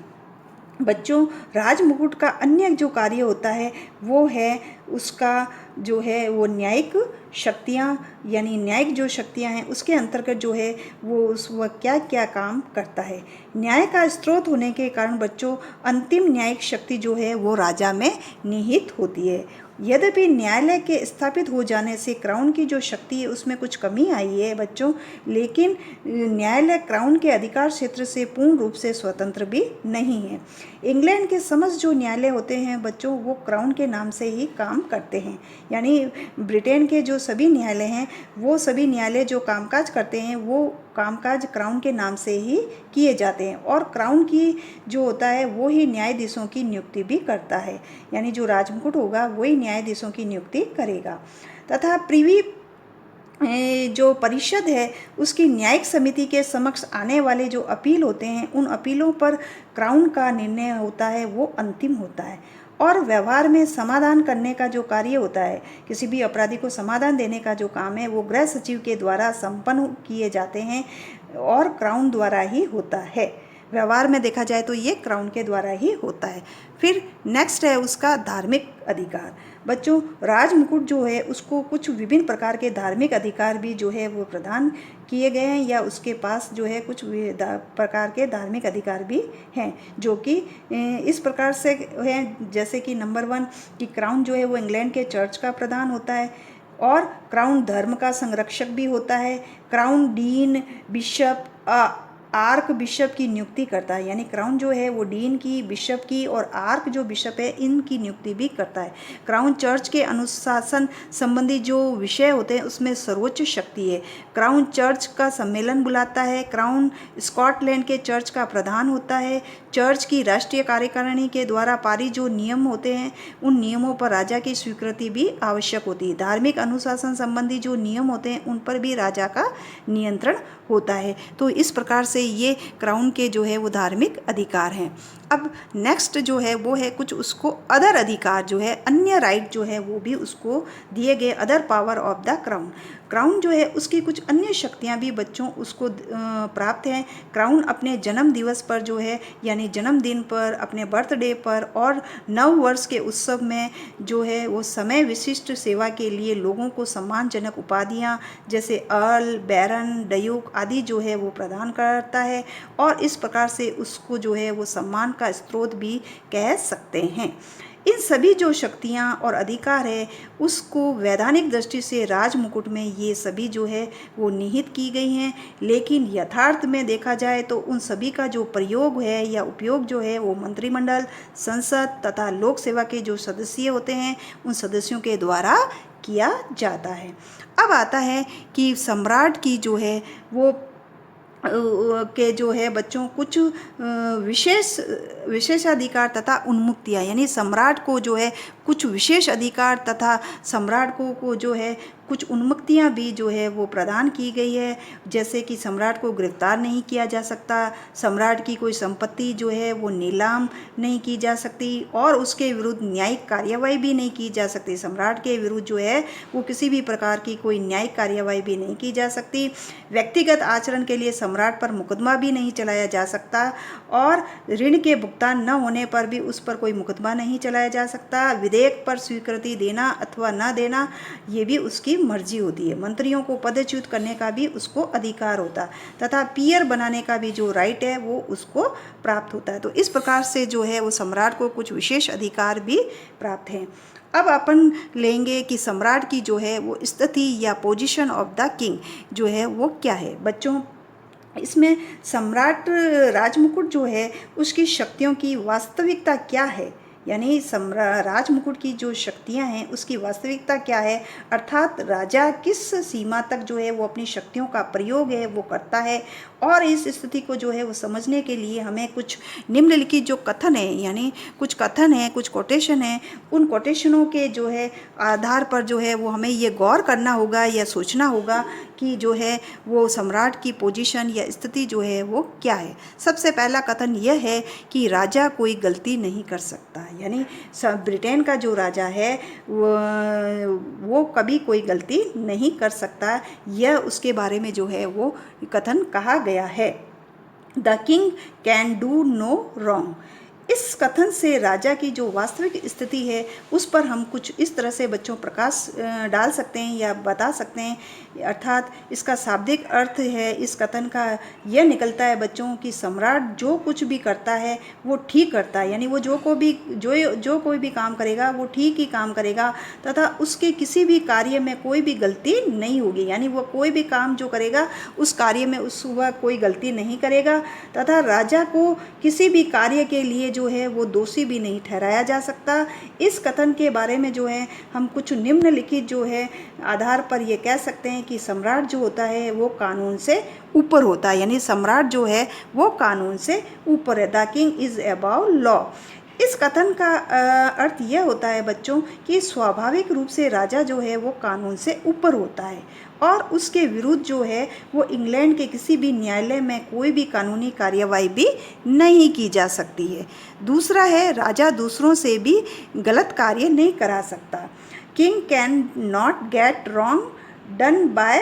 बच्चों राजमुकुट का अन्य जो कार्य होता है वो है उसका जो है वो न्यायिक शक्तियाँ, यानी न्यायिक जो शक्तियाँ हैं उसके अंतर्गत जो है वह क्या क्या काम करता है। न्याय का स्रोत होने के कारण बच्चों अंतिम न्यायिक शक्ति जो है वो राजा में निहित होती है। यद्यपि न्यायालय के स्थापित हो जाने से क्राउन की जो शक्ति है उसमें कुछ कमी आई है बच्चों, लेकिन न्यायालय क्राउन के अधिकार क्षेत्र से पूर्ण रूप से स्वतंत्र भी नहीं है। इंग्लैंड के समस्त जो न्यायालय होते हैं बच्चों वो क्राउन के नाम से ही काम करते हैं। यानी ब्रिटेन के जो सभी न्यायालय हैं वो सभी न्यायालय जो कामकाज करते हैं वो कामकाज क्राउन के नाम से ही किए जाते हैं, और क्राउन की जो होता है वो ही न्यायाधीशों की नियुक्ति भी करता है, यानी जो राजमुकुट होगा वही न्यायाधीशों की नियुक्ति करेगा। तथा प्रीवी जो परिषद है उसकी न्यायिक समिति के समक्ष आने वाले जो अपील होते हैं उन अपीलों पर क्राउन का निर्णय होता है वो अंतिम होता है। और व्यवहार में समाधान करने का जो कार्य होता है, किसी भी अपराधी को समाधान देने का जो काम है वो गृह सचिव के द्वारा संपन्न किए जाते हैं और क्राउन द्वारा ही होता है। व्यवहार में देखा जाए तो ये क्राउन के द्वारा ही होता है। फिर नेक्स्ट है उसका धार्मिक अधिकार। बच्चों, राजमुकुट जो है उसको कुछ विभिन्न प्रकार के धार्मिक अधिकार भी जो है वो प्रदान किए गए हैं, या उसके पास जो है कुछ प्रकार के धार्मिक अधिकार भी हैं जो कि इस प्रकार से हैं, जैसे कि नंबर 1 कि क्राउन जो है वो इंग्लैंड के चर्च का प्रधान होता है, और क्राउन धर्म का संरक्षक भी होता है। Crown dean, bishop, arc bishop की नियुक्ति करता है, यानी क्राउन जो है वो डीन की, बिशप की और आर्क जो बिशप है इनकी नियुक्ति भी करता है। क्राउन चर्च के अनुशासन संबंधी जो विषय होते हैं उसमें सर्वोच्च शक्ति है। क्राउन चर्च का सम्मेलन बुलाता है। क्राउन स्कॉटलैंड के चर्च का प्रधान होता है। चर्च की राष्ट्रीय कार्यकारिणी के द्वारा पारित जो नियम होते हैं उन नियमों पर राजा की स्वीकृति भी आवश्यक होती है। धार्मिक अनुशासन संबंधी जो नियम होते हैं उन पर भी राजा का नियंत्रण होता है। तो इस प्रकार से ये क्राउन के जो है वो धार्मिक अधिकार हैं। अब नेक्स्ट जो है वो है कुछ उसको अदर अधिकार जो है, अन्य राइट जो है वो भी उसको दिए गए, other power of the crown. Crown जो है उसकी कुछ अन्य शक्तियां भी बच्चों उसको प्राप्त हैं। क्राउन अपने जन्म दिवस पर जो है, यानी जन्मदिन पर, अपने बर्थडे पर और नव वर्ष के उत्सव में जो है वो समय विशिष्ट सेवा के लिए लोगों को सम्मानजनक उपाधियां जैसे अर्ल, बैरन, ड्यूक आदि जो है वो प्रदान करता है, और इस प्रकार से उसको जो है वो सम्मान का स्रोत भी कह सकते हैं। इन सभी जो शक्तियाँ और अधिकार है उसको वैधानिक दृष्टि से राजमुकुट में ये सभी जो है वो निहित की गई हैं, लेकिन यथार्थ में देखा जाए तो उन सभी का जो प्रयोग है या उपयोग जो है वो मंत्रिमंडल, संसद तथा लोक सेवा के जो सदस्य होते हैं उन सदस्यों के द्वारा किया जाता है। अब आता है कि सम्राट की जो है वो के जो है बच्चों कुछ विशेषाधिकार तथा उन्मुक्तियाँ, यानी सम्राट को जो है कुछ विशेष अधिकार तथा सम्राट को जो है कुछ उन्मुक्तियाँ भी जो है वो प्रदान की गई है, जैसे कि सम्राट को गिरफ्तार नहीं किया जा सकता, सम्राट की कोई संपत्ति जो है वो नीलाम नहीं की जा सकती और उसके विरुद्ध न्यायिक कार्यवाही भी नहीं की जा सकती। सम्राट के विरुद्ध जो है वो किसी भी प्रकार की कोई न्यायिक कार्यवाही भी नहीं की जा सकती। व्यक्तिगत आचरण के लिए सम्राट पर मुकदमा भी नहीं चलाया जा सकता, और ऋण के भुगतान न होने पर भी उस पर कोई मुकदमा नहीं चलाया जा सकता। विधेयक पर स्वीकृति देना अथवा न देना ये भी उसकी मर्जी होती है। मंत्रियों को पदच्युत करने का भी उसको अधिकार होता तथा पीयर बनाने का भी जो राइट है वो उसको प्राप्त होता है। तो इस प्रकार से जो है वो सम्राट को कुछ विशेष अधिकार भी प्राप्त हैं। अब अपन लेंगे कि सम्राट की जो है वो स्थिति या पोजीशन ऑफ द किंग जो है वो क्या है। बच्चों, इसमें सम्राट राजमुकुट जो है उसकी शक्तियों की वास्तविकता क्या है, यानी राजमुकुट की जो शक्तियां हैं उसकी वास्तविकता क्या है, अर्थात राजा किस सीमा तक जो है वो अपनी शक्तियों का प्रयोग है वो करता है। और इस स्थिति को जो है वो समझने के लिए हमें कुछ निम्नलिखित जो कथन है, यानी कुछ कथन है, कुछ कोटेशन है, उन कोटेशनों के जो है आधार पर जो है वो हमें ये गौर करना होगा या सोचना होगा कि जो है वो सम्राट की पोजीशन या स्थिति जो है वो क्या है। सबसे पहला कथन यह है कि राजा कोई गलती नहीं कर सकता, यानी ब्रिटेन का जो राजा है वो कभी कोई गलती नहीं कर सकता, यह उसके बारे में जो है वो कथन कहा गया है। The king can do no wrong. इस कथन से राजा की जो वास्तविक स्थिति है उस पर हम कुछ इस तरह से बच्चों प्रकाश डाल सकते हैं या बता सकते हैं, अर्थात इसका शाब्दिक अर्थ है इस कथन का यह निकलता है बच्चों कि सम्राट जो कुछ भी करता है वो ठीक करता है, यानी वो जो कोई भी काम करेगा वो ठीक ही काम करेगा तथा उसके किसी भी कार्य में कोई भी गलती नहीं होगी, यानी वो कोई भी काम जो करेगा उस कार्य में वह कोई गलती नहीं करेगा तथा राजा को किसी भी कार्य के लिए जो है वो दोषी भी नहीं ठहराया जा सकता। इस कथन के बारे में जो है हम कुछ निम्नलिखित जो है आधार पर ये कह सकते हैं कि सम्राट जो होता है वो कानून से ऊपर होता है, यानी सम्राट जो है वो कानून से ऊपर है। The king is above law. इस कथन का अर्थ यह होता है बच्चों कि स्वाभाविक रूप से राजा जो है वो कानून से ऊपर होता है और उसके विरुद्ध जो है वो इंग्लैंड के किसी भी न्यायालय में कोई भी कानूनी कार्यवाही भी नहीं की जा सकती है। दूसरा है, राजा दूसरों से भी गलत कार्य नहीं करा सकता। King can not get wrong done by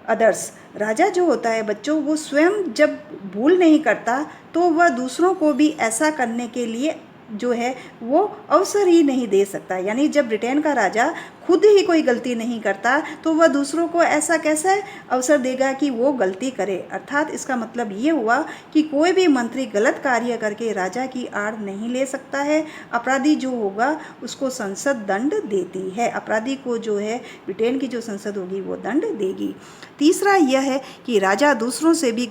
others. राजा जो होता है बच्चों वो स्वयं जब भूल नहीं करता तो वह दूसरों को भी ऐसा करने के लिए जो है वो अवसर ही नहीं दे सकता। यानी जब ब्रिटेन का राजा खुद ही कोई गलती नहीं करता तो वह दूसरों को ऐसा कैसे अवसर देगा कि वो गलती करे। अर्थात इसका मतलब ये हुआ कि कोई भी मंत्री गलत कार्य करके राजा की आड़ नहीं ले सकता है। अपराधी जो होगा उसको संसद दंड देती है। अपराधी को जो है ब्रिटेन की जो संसद होगी वो दंड देगी। तीसरा यह है कि राजा दूसरों से भी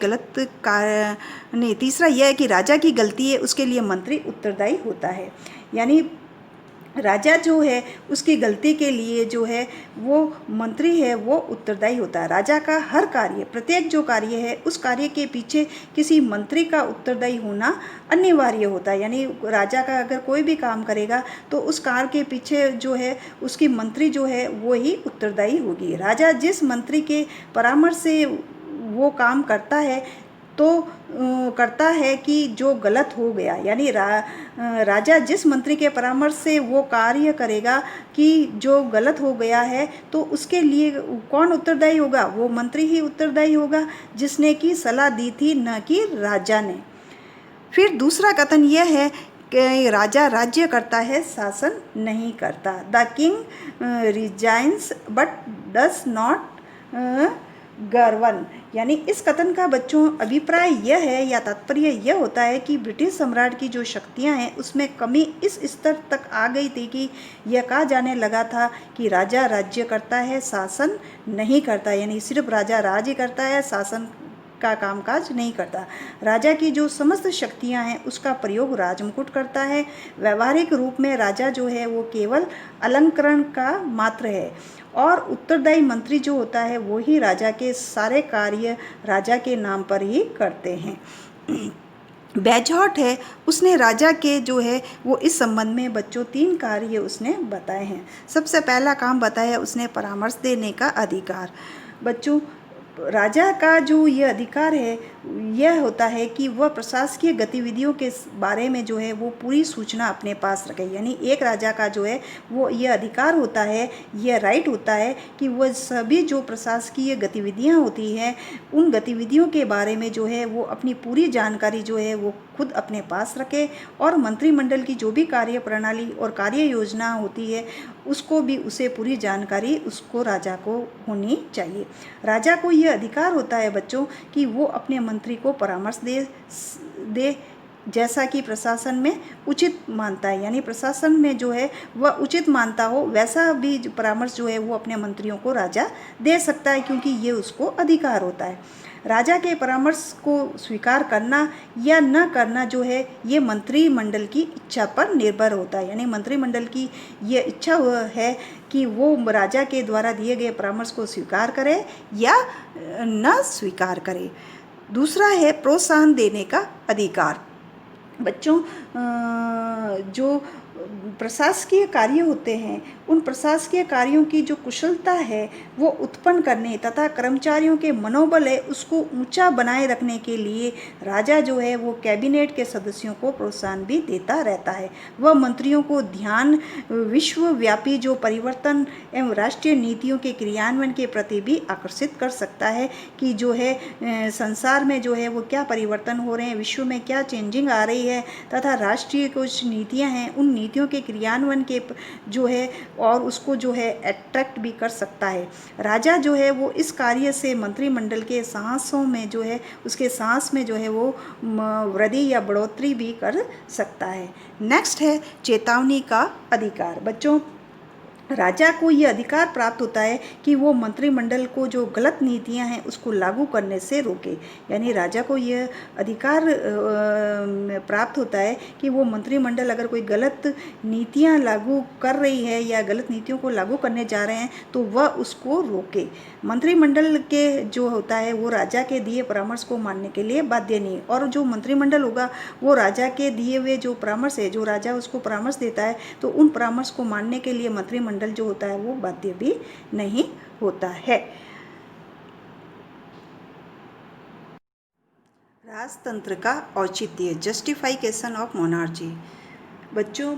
तीसरा यह है कि राजा की गलती है उसके लिए मंत्री उत्तरदायी होता है। यानी राजा जो है उसकी गलती के लिए जो है वो मंत्री है वो उत्तरदायी होता है। राजा का हर कार्य, प्रत्येक जो कार्य है उस कार्य के पीछे किसी मंत्री का उत्तरदायी होना अनिवार्य होता है। यानी राजा का अगर कोई भी काम करेगा तो उस कार्य के पीछे जो है उसकी मंत्री जो है वो ही उत्तरदायी होगी। राजा जिस मंत्री के परामर्श से वो काम करता है तो करता है कि जो गलत हो गया, यानी राजा जिस मंत्री के परामर्श से वो कार्य करेगा कि जो गलत हो गया है तो उसके लिए कौन उत्तरदायी होगा? वो मंत्री ही उत्तरदायी होगा जिसने की सलाह दी थी, न कि राजा ने। फिर दूसरा कथन यह है कि राजा राज्य करता है, शासन नहीं करता। The king resigns but does not govern. यानी इस कथन का बच्चों अभिप्राय यह है या तात्पर्य यह होता है कि ब्रिटिश सम्राट की जो शक्तियां हैं उसमें कमी इस स्तर तक आ गई थी कि यह कहा जाने लगा था कि राजा राज्य करता है, शासन नहीं करता। यानी सिर्फ राजा राज ही करता है, शासन का कामकाज नहीं करता। राजा की जो समस्त शक्तियां हैं उसका प्रयोग राजमुकुट करता है। व्यवहारिक रूप में राजा जो है वो केवल अलंकरण का मात्र है और उत्तरदायी मंत्री जो होता है वो ही राजा के सारे कार्य राजा के नाम पर ही करते हैं। बैजहॉट है, उसने राजा के जो है वो इस संबंध में बच्चों 3 कार्य उसने बताए हैं। सबसे पहला काम बताया उसने परामर्श देने का अधिकार। बच्चों राजा का जो ये अधिकार है यह होता है कि वह प्रशासकीय गतिविधियों के बारे में जो है वो पूरी सूचना अपने पास रखे। यानी एक राजा का जो है वो ये अधिकार होता है, यह राइट होता है कि वह सभी जो प्रशासकीय गतिविधियां होती हैं उन गतिविधियों के बारे में जो है वो अपनी पूरी जानकारी जो है वो खुद अपने पास रखे और मंत्रिमंडल की जो भी कार्य प्रणाली और कार्य योजना होती है उसको भी उसे पूरी जानकारी उसको राजा को होनी चाहिए। राजा को यह अधिकार होता है बच्चों कि वो अपने मंत्री को परामर्श दे जैसा कि प्रशासन में उचित मानता है। यानी प्रशासन में जो है वह उचित मानता हो वैसा भी परामर्श जो है वो अपने मंत्रियों को राजा दे सकता है क्योंकि ये उसको अधिकार होता है। राजा के परामर्श को स्वीकार करना या न करना जो है ये मंत्रिमंडल की इच्छा पर निर्भर होता है। यानी मंत्रिमंडल की ये इच्छा है कि वो राजा के द्वारा दिए गए परामर्श को स्वीकार करे या न स्वीकार करे। दूसरा है प्रोत्साहन देने का अधिकार। बच्चों जो प्रशासकीय कार्य होते हैं उन प्रशासकीय कार्यों की जो कुशलता है वो उत्पन्न करने तथा कर्मचारियों के मनोबल है उसको ऊंचा बनाए रखने के लिए राजा जो है वो कैबिनेट के सदस्यों को प्रोत्साहन भी देता रहता है। वह मंत्रियों को ध्यान विश्वव्यापी जो परिवर्तन एवं राष्ट्रीय नीतियों के क्रियान्वयन के प्रति भी आकर्षित कर सकता है कि जो है संसार में जो है वो क्या परिवर्तन हो रहे हैं, विश्व में क्या चेंजिंग आ रही है तथा राष्ट्रीय कुछ नीतियाँ हैं उन नीतियों के क्रियान्वयन के जो है और उसको जो है अट्रैक्ट भी कर सकता है। राजा जो है वो इस कार्य से मंत्रिमंडल के सांसों में जो है उसके सांस में जो है वो वृद्धि या बढ़ोतरी भी कर सकता है। नेक्स्ट है चेतावनी का अधिकार। बच्चों राजा को ये अधिकार प्राप्त होता है कि वो मंत्रिमंडल को जो गलत नीतियां हैं उसको लागू करने से रोके। यानी राजा को ये अधिकार प्राप्त होता है कि वो मंत्रिमंडल अगर कोई गलत नीतियां लागू कर रही है या गलत नीतियों को लागू करने जा रहे हैं तो वह उसको रोके। मंत्रिमंडल के जो होता है वो राजा के दिए परामर्श को मानने के लिए बाध्य नहीं, और जो मंत्रिमंडल होगा वो राजा के दिए हुए जो परामर्श है, जो राजा उसको परामर्श देता है, तो उन परामर्श को मानने के लिए मंत्रिमंडल जो होता है वो बाध्य भी नहीं होता है। राजतंत्र का औचित्य, जस्टिफिकेशन ऑफ मोनार्ची। बच्चों,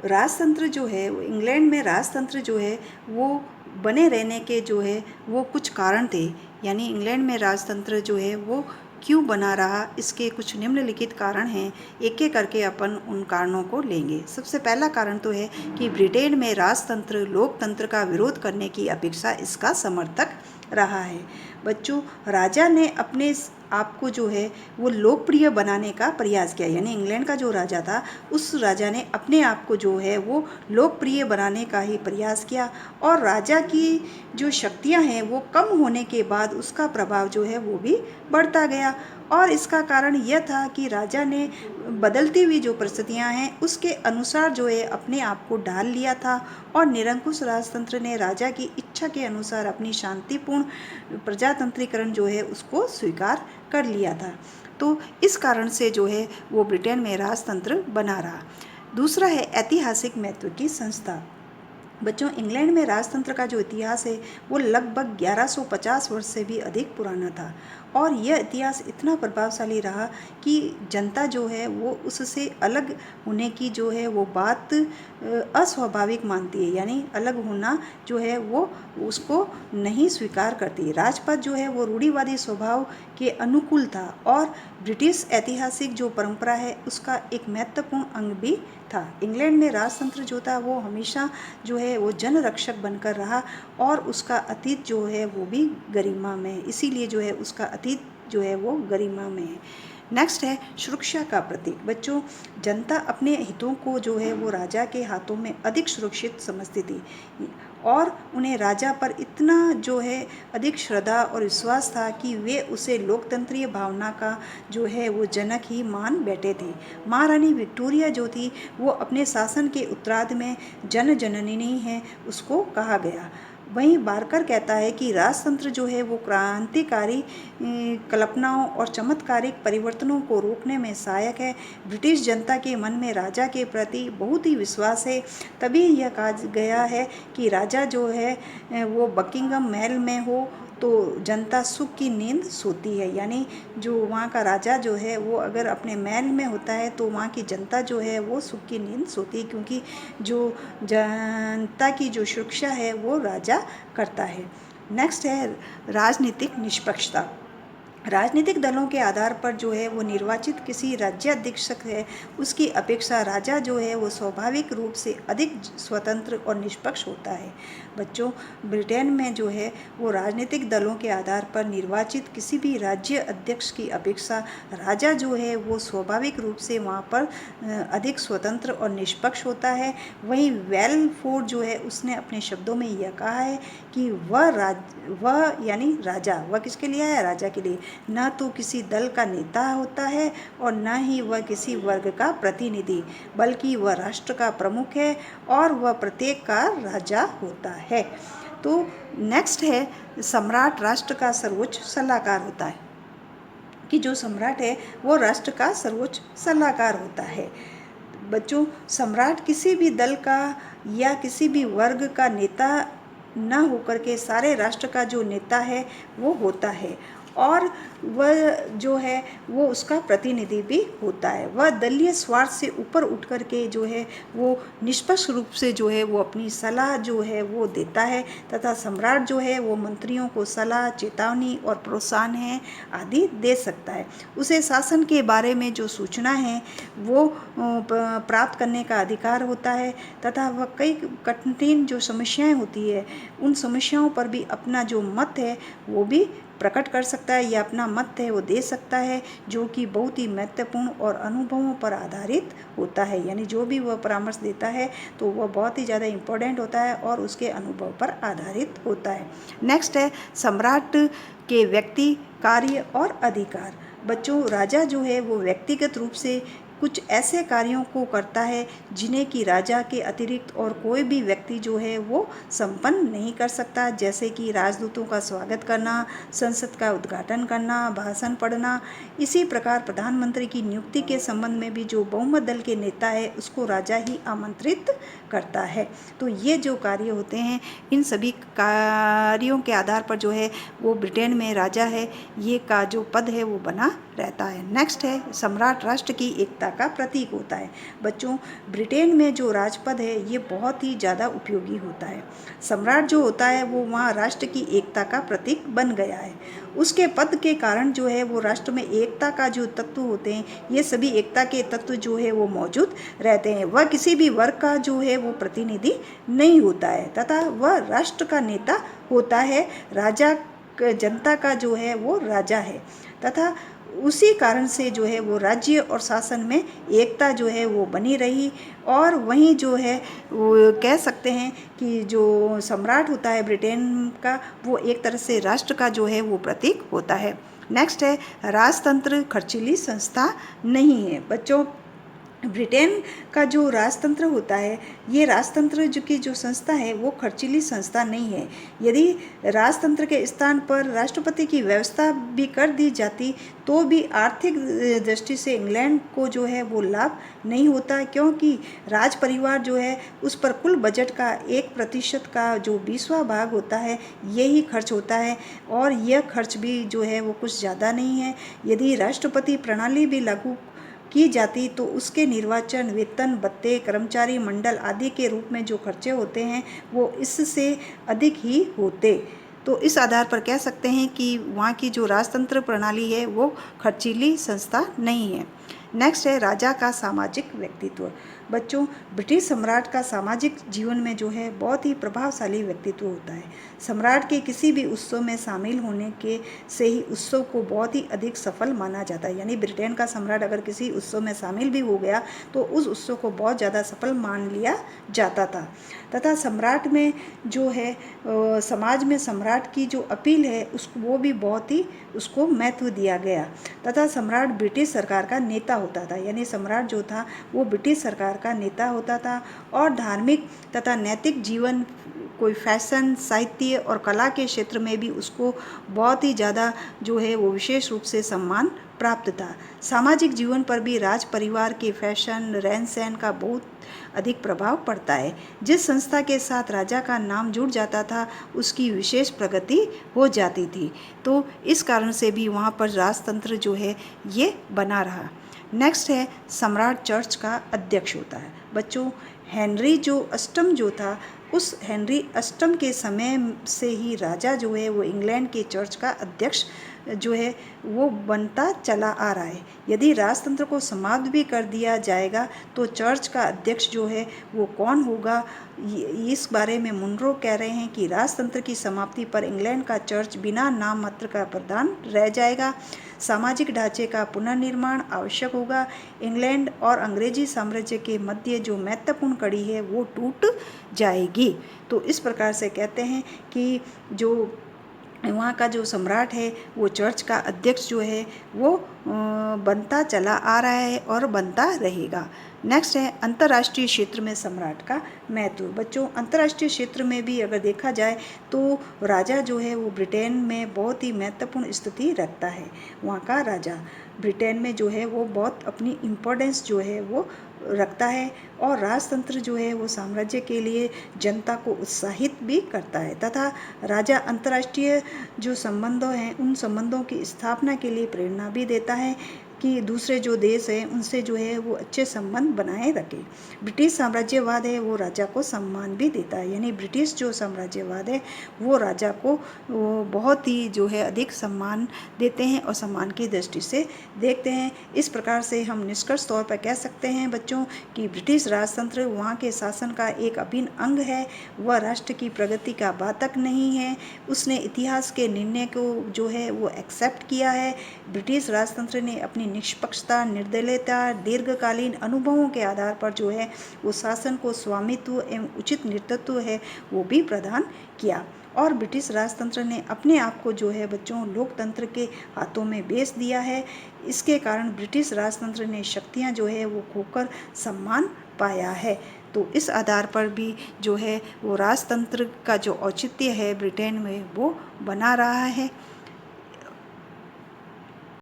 राजतंत्र जो है, इंग्लैंड में राजतंत्र जो है वो बने रहने के जो है वो कुछ कारण थे। यानी इंग्लैंड में राजतंत्र जो है वो क्यों बना रहा, इसके कुछ निम्नलिखित कारण हैं। एक एक करके अपन उन कारणों को लेंगे। सबसे पहला कारण तो है कि ब्रिटेन में राजतंत्र लोकतंत्र का विरोध करने की अपेक्षा इसका समर्थक रहा है। बच्चों, राजा ने अपने आप को जो है वो लोकप्रिय बनाने का प्रयास किया। यानी इंग्लैंड का जो राजा था उस राजा ने अपने आप को जो है वो लोकप्रिय बनाने का ही प्रयास किया, और राजा की जो शक्तियां हैं वो कम होने के बाद उसका प्रभाव जो है वो भी बढ़ता गया। और इसका कारण यह था कि राजा ने बदलती हुई जो परिस्थितियां हैं उसके अनुसार जो है अपने आप को ढाल लिया था, और निरंकुश राजतंत्र ने राजा की इच्छा के अनुसार अपनी शांतिपूर्ण प्रजातंत्रीकरण जो है उसको स्वीकार कर लिया था। तो इस कारण से जो है वो ब्रिटेन में राजतंत्र बना रहा। दूसरा है ऐतिहासिक महत्व की संस्था। बच्चों, इंग्लैंड में राजतंत्र का जो इतिहास है वो लगभग 1150 वर्ष से भी अधिक पुराना था, और यह इतिहास इतना प्रभावशाली रहा कि जनता जो है वो उससे अलग होने की जो है वो बात अस्वाभाविक मानती है। यानी अलग होना जो है वो उसको नहीं स्वीकार करती। राजपथ जो है वो रूढ़िवादी स्वभाव के अनुकूल था, और ब्रिटिश ऐतिहासिक जो परंपरा है उसका एक महत्वपूर्ण अंग भी था। इंग्लैंड में राजतंत्र जो था वो हमेशा जो है वो जनरक्षक बनकर रहा, और उसका अतीत जो है वो भी गरिमा में है। इसीलिए जो है उसका अतीत जो है वो गरिमा में है। नेक्स्ट है सुरक्षा का प्रतीक। बच्चों, जनता अपने हितों को जो है वो राजा के हाथों में अधिक सुरक्षित समझती थी, और उन्हें राजा पर इतना जो है अधिक श्रद्धा और विश्वास था कि वे उसे लोकतंत्रीय भावना का जो है वो जनक ही मान बैठे थे। महारानी विक्टोरिया जो थी वो अपने शासन के उत्तरार्ध में जन जननी है उसको कहा गया। वहीं बारकर कहता है कि राजतंत्र जो है वो क्रांतिकारी कल्पनाओं और चमत्कारिक परिवर्तनों को रोकने में सहायक है। ब्रिटिश जनता के मन में राजा के प्रति बहुत ही विश्वास है, तभी यह कहा गया है कि राजा जो है वो बकिंगम महल में हो तो जनता सुख की नींद सोती है। यानी जो वहाँ का राजा जो है वो अगर अपने महल में होता है तो वहाँ की जनता जो है वो सुख की नींद सोती है, क्योंकि जो जनता की जो सुरक्षा है वो राजा करता है। नेक्स्ट है राजनीतिक निष्पक्षता। राजनीतिक दलों के आधार पर जो है वो निर्वाचित किसी राज्याध्यक्ष है उसकी अपेक्षा राजा जो है वो स्वाभाविक रूप से अधिक स्वतंत्र और निष्पक्ष होता है। बच्चों, ब्रिटेन में जो है वो राजनीतिक दलों के आधार पर निर्वाचित किसी भी राज्य अध्यक्ष की अपेक्षा राजा जो है वो स्वाभाविक रूप से वहाँ पर अधिक स्वतंत्र और निष्पक्ष होता है। वहीं वेलफोर्ड जो है उसने अपने शब्दों में यह कहा है कि वह यानी राजा, वह किसके लिए है? राजा के लिए। न तो किसी दल का नेता होता है और न ही वह किसी वर्ग का प्रतिनिधि, बल्कि वह राष्ट्र का प्रमुख है और वह प्रत्येक का राजा होता है। तो नेक्स्ट है सम्राट राष्ट्र का सर्वोच्च सलाहकार होता है, कि जो सम्राट है वो राष्ट्र का सर्वोच्च सलाहकार होता है। बच्चों, सम्राट किसी भी दल का या किसी भी वर्ग का नेता न होकर के सारे राष्ट्र का जो नेता है वो होता है, और वह जो है वो उसका प्रतिनिधि भी होता है। वह दलीय स्वार्थ से ऊपर उठ कर के जो है वो निष्पक्ष रूप से जो है वो अपनी सलाह जो है वो देता है, तथा सम्राट जो है वो मंत्रियों को सलाह, चेतावनी और प्रोत्साहन है आदि दे सकता है। उसे शासन के बारे में जो सूचना है वो प्राप्त करने का अधिकार होता है, तथा वह कई कठिन जो समस्याएं होती है उन समस्याओं पर भी अपना जो मत है वो भी प्रकट कर सकता है या अपना मत है वो दे सकता है, जो कि बहुत ही महत्वपूर्ण और अनुभवों पर आधारित होता है। यानी जो भी वह परामर्श देता है तो वह बहुत ही ज़्यादा इम्पोर्टेंट होता है और उसके अनुभव पर आधारित होता है। नेक्स्ट है सम्राट के व्यक्ति, कार्य और अधिकार। बच्चों, राजा जो है वो व्यक्तिगत रूप से कुछ ऐसे कार्यों को करता है जिन्हें कि राजा के अतिरिक्त और कोई भी व्यक्ति जो है वो संपन्न नहीं कर सकता, जैसे कि राजदूतों का स्वागत करना, संसद का उद्घाटन करना, भाषण पढ़ना। इसी प्रकार प्रधानमंत्री की नियुक्ति के संबंध में भी जो बहुमत दल के नेता है उसको राजा ही आमंत्रित करता है। तो ये जो कार्य होते हैं, इन सभी कार्यों के आधार पर जो है वो ब्रिटेन में राजा है ये का जो पद है वो बना रहता है। नेक्स्ट है सम्राट राष्ट्र की एकता का प्रतीक होता है। बच्चों, ब्रिटेन में जो राजपद है ये बहुत ही ज़्यादा उपयोगी होता है। सम्राट जो होता है वो वहाँ राष्ट्र की एकता का प्रतीक बन गया है। उसके पद के कारण जो है वो राष्ट्र में एकता का जो तत्व होते हैं, ये सभी एकता के तत्व जो है वो मौजूद रहते हैं। वह किसी भी वर्ग का जो है वो प्रतिनिधि नहीं होता है तथा वह राष्ट्र का नेता होता है। राजा जनता का जो है वो राजा है तथा उसी कारण से जो है वो राज्य और शासन में एकता जो है वो बनी रही। और वहीं जो है वो कह सकते हैं कि जो सम्राट होता है ब्रिटेन का, वो एक तरह से राष्ट्र का जो है वो प्रतीक होता है। नेक्स्ट है राजतंत्र खर्चीली संस्था नहीं है। बच्चों, ब्रिटेन का जो राजतंत्र होता है, ये राजतंत्र जो संस्था है वो खर्चीली संस्था नहीं है। यदि राजतंत्र के स्थान पर राष्ट्रपति की व्यवस्था भी कर दी जाती तो भी आर्थिक दृष्टि से इंग्लैंड को जो है वो लाभ नहीं होता, क्योंकि राज परिवार जो है उस पर कुल बजट का 1% का जो 20वां भाग होता है यही खर्च होता है और यह खर्च भी जो है वो कुछ ज़्यादा नहीं है। यदि राष्ट्रपति प्रणाली भी लागू की जाती तो उसके निर्वाचन, वेतन, भत्ते, कर्मचारी मंडल आदि के रूप में जो खर्चे होते हैं वो इससे अधिक ही होते। तो इस आधार पर कह सकते हैं कि वहाँ की जो राजतंत्र प्रणाली है वो खर्चीली संस्था नहीं है। नेक्स्ट है राजा का सामाजिक व्यक्तित्व। बच्चों, ब्रिटिश सम्राट का सामाजिक जीवन में जो है बहुत ही प्रभावशाली व्यक्तित्व होता है। सम्राट के किसी भी उत्सव में शामिल होने के से ही उत्सव को बहुत ही अधिक सफल माना जाता है। यानी ब्रिटेन का सम्राट अगर किसी उत्सव में शामिल भी हो गया तो उस उत्सव को बहुत ज़्यादा सफल मान लिया जाता था। तथा सम्राट में जो है समाज में सम्राट की जो अपील है उसको वो भी बहुत ही उसको महत्व दिया गया। तथा सम्राट ब्रिटिश सरकार का नेता होता था। यानी सम्राट जो था वो ब्रिटिश सरकार का नेता होता था और धार्मिक तथा नैतिक जीवन, कोई फैशन, साहित्य और कला के क्षेत्र में भी उसको बहुत ही ज़्यादा जो है वो विशेष रूप से सम्मान प्राप्त था। सामाजिक जीवन पर भी राज परिवार के फैशन, रहन सहन का बहुत अधिक प्रभाव पड़ता है। जिस संस्था के साथ राजा का नाम जुड़ जाता था उसकी विशेष प्रगति हो जाती थी। तो इस कारण से भी वहाँ पर राजतंत्र जो है ये बना रहा। नेक्स्ट है सम्राट चर्च का अध्यक्ष होता है। बच्चों, हेनरी जो अष्टम जो था उस हेनरी अष्टम के समय से ही राजा जो है वो इंग्लैंड के चर्च का अध्यक्ष जो है वो बनता चला आ रहा है। यदि राजतंत्र को समाप्त भी कर दिया जाएगा तो चर्च का अध्यक्ष जो है वो कौन होगा, इस बारे में मुनरो कह रहे हैं कि राजतंत्र की समाप्ति पर इंग्लैंड का चर्च बिना नाम मात्र का प्रधान रह जाएगा। सामाजिक ढांचे का पुनर्निर्माण आवश्यक होगा। इंग्लैंड और अंग्रेजी साम्राज्य के मध्य जो महत्वपूर्ण कड़ी है वो टूट जाएगी। तो इस प्रकार से कहते हैं कि जो वहाँ का जो सम्राट है वो चर्च का अध्यक्ष जो है वो बनता चला आ रहा है और बनता रहेगा। नेक्स्ट है अंतर्राष्ट्रीय क्षेत्र में सम्राट का महत्व। बच्चों, अंतर्राष्ट्रीय क्षेत्र में भी अगर देखा जाए तो राजा जो है वो ब्रिटेन में बहुत ही महत्वपूर्ण स्थिति रखता है। वहाँ का राजा ब्रिटेन में जो है वो बहुत अपनी इम्पोर्टेंस जो है वो रखता है और राजतंत्र जो है वो साम्राज्य के लिए जनता को उत्साहित भी करता है तथा राजा अंतर्राष्ट्रीय जो संबंधों हैं उन संबंधों की स्थापना के लिए प्रेरणा भी देता है। कि दूसरे जो देश हैं उनसे जो है वो अच्छे संबंध बनाए रखे। ब्रिटिश साम्राज्यवाद है वो राजा को सम्मान भी देता है, यानी ब्रिटिश जो साम्राज्यवाद है वो राजा को वो बहुत ही जो है अधिक सम्मान देते हैं और सम्मान की दृष्टि से देखते हैं। इस प्रकार से हम निष्कर्ष तौर पर कह सकते हैं बच्चों कि ब्रिटिश राजतंत्र वहाँ के शासन का एक अभिन्न अंग है। वह राष्ट्र की प्रगति का बाधक नहीं है। उसने इतिहास के निर्णय को जो है वो एक्सेप्ट किया है। ब्रिटिश राजतंत्र ने अपनी निष्पक्षता, निर्दलीयता, दीर्घकालीन अनुभवों के आधार पर जो है वो शासन को स्वामित्व एवं उचित नेतृत्व है वो भी प्रदान किया। और ब्रिटिश राजतंत्र ने अपने आप को जो है बच्चों लोकतंत्र के हाथों में बेच दिया है। इसके कारण ब्रिटिश राजतंत्र ने शक्तियाँ जो है वो खोकर सम्मान पाया है। तो इस आधार पर भी जो है वो राजतंत्र का जो औचित्य है ब्रिटेन में वो बना रहा है।